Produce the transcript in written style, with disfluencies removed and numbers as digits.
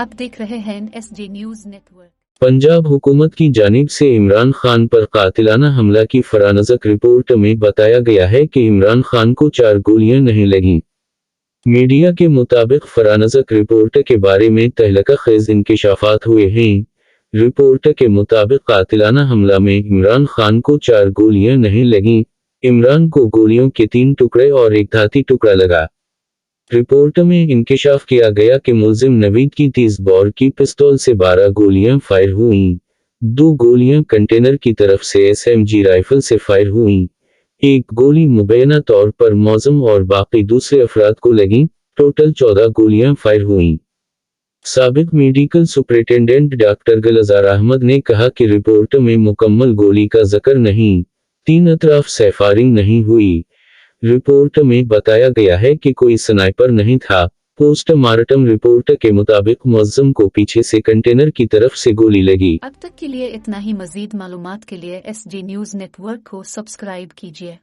आप देख रहे हैं SG न्यूज नेटवर्क। पंजाब हुकूमत की जानिब से इमरान खान पर कातिलाना हमला की फरानज़क रिपोर्ट में बताया गया है कि इमरान खान को 4 गोलियां नहीं लगीं। मीडिया के मुताबिक फरानज़क रिपोर्ट के बारे में तहलका खेज इंकशाफात हुए हैं। रिपोर्ट के मुताबिक कातिलाना हमला में इमरान खान को 4 गोलियां नहीं लगीं। इमरान को गोलियों के 3 टुकड़े और एक धाती टुकड़ा लगा। रिपोर्ट में इंकशाफ किया गया कि मुल्जिम नवीद की 30 बॉर की पिस्तौल से 12 गोलियां फायर हुईं। 2 गोलियां कंटेनर की तरफ से SMG राइफल से फायर हुईं। एक गोली मुबैना तौर पर मौज़म और बाकी दूसरे अफराद को लगीं। टोटल 14 गोलियां फायर हुईं। साबिक मेडिकल सुपरिटेंडेंट डॉक्टर गुलजार अहमद ने कहा कि रिपोर्ट में मुकम्मल गोली का जिक्र नहीं, 3 अतराफ से फायरिंग नहीं हुई। रिपोर्ट में बताया गया है कि कोई स्नाइपर नहीं था। पोस्टमार्टम रिपोर्ट के मुताबिक मुअज्जम को पीछे से कंटेनर की तरफ से गोली लगी। अब तक के लिए इतना ही। मजीद मालूमात के लिए SG न्यूज नेटवर्क को सब्सक्राइब कीजिए।